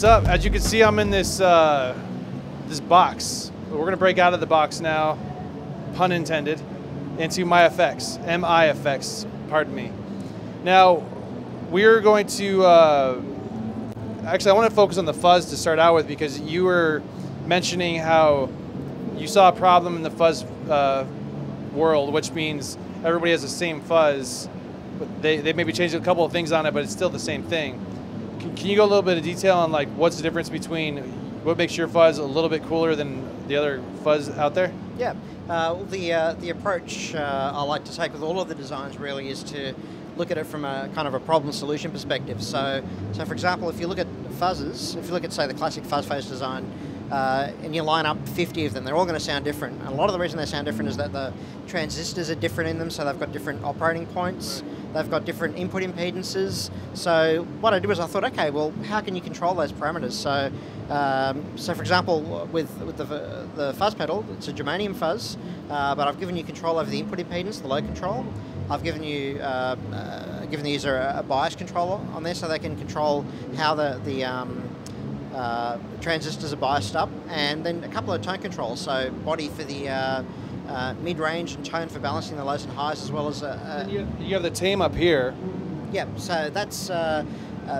up? As you can see, I'm in this this box. We're gonna break out of the box now, pun intended, into my effects, MI effects, pardon me. Now, we're going to, actually I want to focus on the fuzz to start out with, because you were mentioning how you saw a problem in the fuzz world, which means everybody has the same fuzz, but they maybe changed a couple of things on it, but it's still the same thing. Can you go a little bit of detail on like what's the difference between what makes your fuzz a little bit cooler than the other fuzz out there? Yeah, the approach I like to take with all of the designs really is to look at it from a kind of a problem solution perspective. So for example, if you look at fuzzes, if you look at say the classic fuzz face design, and you line up 50 of them, they're all going to sound different. And a lot of the reason they sound different is that the transistors are different in them, so they've got different operating points, they've got different input impedances. So what I did was I thought, okay, well, how can you control those parameters? So, for example, with the fuzz pedal, it's a germanium fuzz, but I've given you control over the input impedance, the load control. I've given you given the user a bias controller on there, so they can control how the transistors are biased up, and then a couple of tone controls, so body for the mid-range and tone for balancing the lows and highs, as well as you have the tame up here. Yeah, so that's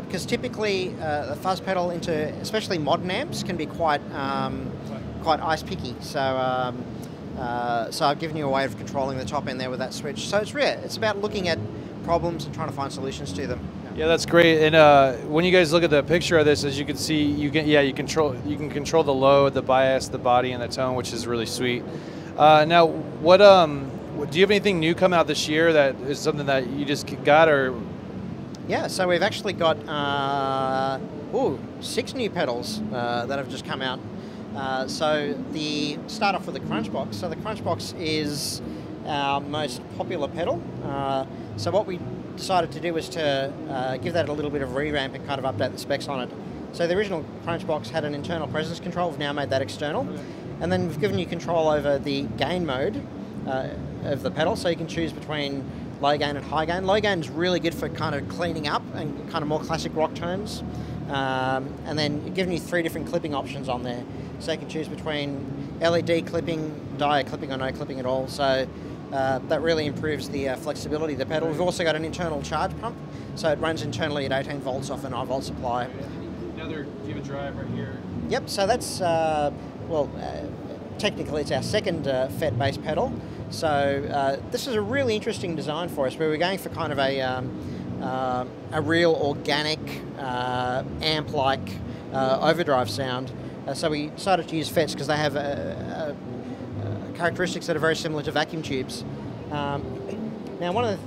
because typically the fuzz pedal into especially modern amps can be quite ice picky. So so I've given you a way of controlling the top end there with that switch. So it's about looking at problems and trying to find solutions to them. Yeah, that's great. And when you guys look at the picture of this, as you can see, you can control the load, the bias, the body, and the tone, which is really sweet. Now, what do you have anything new coming out this year that is something that you just got, or? Yeah, so we've actually got 6 new pedals that have just come out. So start off with the Crunch Box. So the Crunch Box is our most popular pedal. So what we decided to do was to give that a little bit of re-ramp and kind of update the specs on it. So the original Crunch Box had an internal presence control. We've now made that external. And then we've given you control over the gain mode of the pedal, so you can choose between low gain and high gain. Low gain is really good for kind of cleaning up and kind of more classic rock tones. And then giving you 3 different clipping options on there. So you can choose between LED clipping, diode clipping, or no clipping at all. So that really improves the flexibility of the pedal. We've also got an internal charge pump, so it runs internally at 18 volts off an 9 volt supply. Another give a drive right here. Yep, so that's, technically it's our second FET-based pedal. So this is a really interesting design for us, where we're going for kind of a real organic amp-like overdrive sound. So we decided to use FETs because they have characteristics that are very similar to vacuum tubes. Now, one of the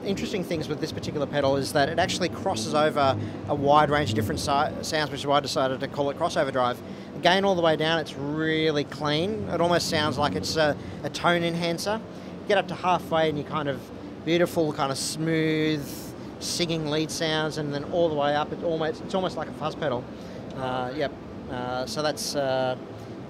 interesting things with this particular pedal is that it actually crosses over a wide range of different sounds, which is why I decided to call it crossover drive. Gain all the way down, it's really clean. It almost sounds like it's a tone enhancer. Get up to halfway and you kind of beautiful, kind of smooth singing lead sounds, and then all the way up, it's almost like a fuzz pedal. Yep. So that's the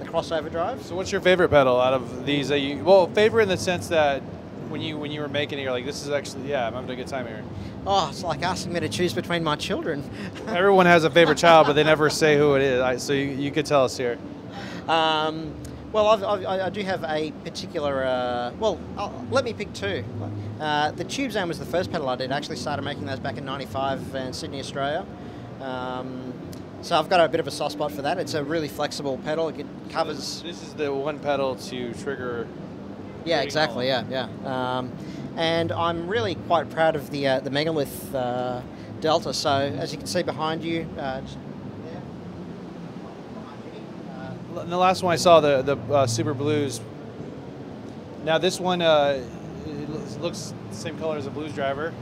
crossover drive. So what's your favorite pedal out of these? Favorite in the sense that when you were making it, you're like, this is actually, yeah, I'm having a good time here. Oh, it's like asking me to choose between my children. Everyone has a favorite child, but they never say who it is. So you could tell us here. Well, I do have a particular, let me pick 2. The Tube Zone was the first pedal I did. I actually started making those back in '95 in Sydney, Australia. So I've got a bit of a soft spot for that. It's a really flexible pedal. It covers... This is the one pedal to trigger... Yeah, exactly, yeah. And I'm really quite proud of the Megalith Delta. So as you can see behind you, just there. The last one I saw, the Super Blues. Now this one it looks the same color as a Blues Driver.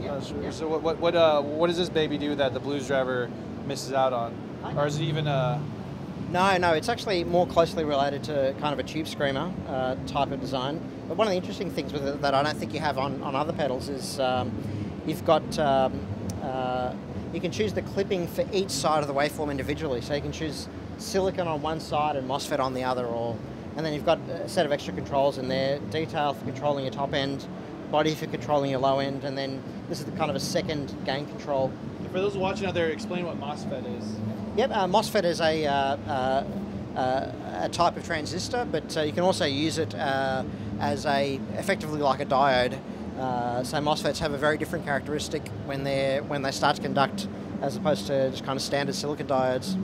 Yep. So what does this baby do that the Blues Driver misses out on? Or is it even a... No, it's actually more closely related to kind of a tube screamer type of design. But one of the interesting things with it that I don't think you have on other pedals is you've got, you can choose the clipping for each side of the waveform individually. So you can choose silicon on one side and MOSFET on the other, and then you've got a set of extra controls in there, detail for controlling your top end, body for controlling your low end, and then this is kind of a second gain control. For those watching out there, explain what MOSFET is. Yep, MOSFET is a type of transistor, but you can also use it as effectively like a diode. So MOSFETs have a very different characteristic when they start to conduct, as opposed to just kind of standard silicon diodes.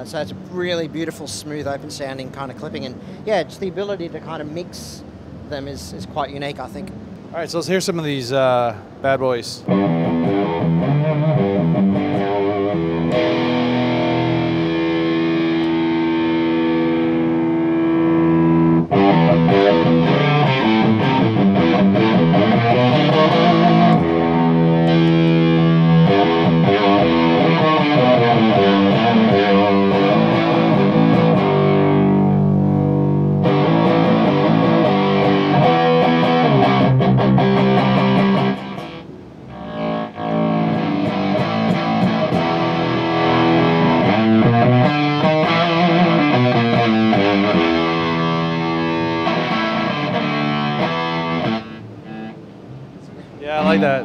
So it's a really beautiful, smooth, open sounding kind of clipping, and yeah, just the ability to kind of mix them is quite unique, I think. All right, so let's hear some of these bad boys. Yeah, I like that.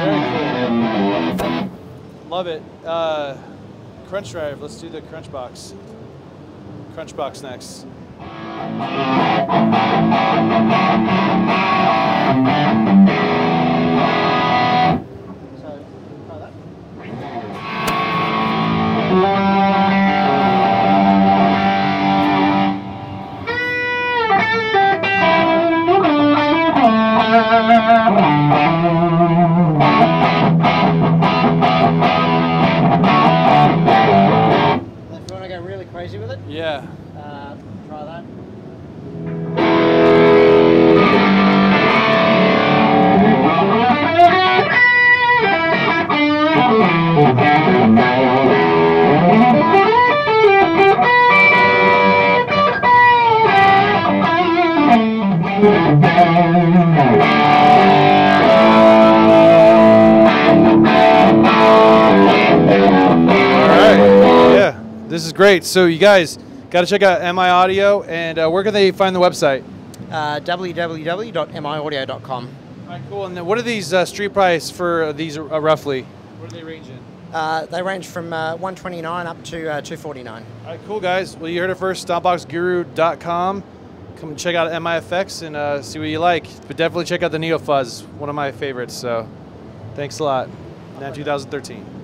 Very cool. Love it. Crunch drive. Let's do the crunch box. Crunch box next. So, try that. If you want to go really crazy with it, Yeah. try that. This is great. So you guys got to check out MI Audio, and where can they find the website? www.miaudio.com. All right, cool. And then what are these street price for these roughly? What do they range in? They range from $129 up to $249. All right, cool, guys. Well, you heard it first, stompboxguru.com. Come check out MIFX and see what you like. But definitely check out the Neo Fuzz, one of my favorites. So thanks a lot. Namm 2013.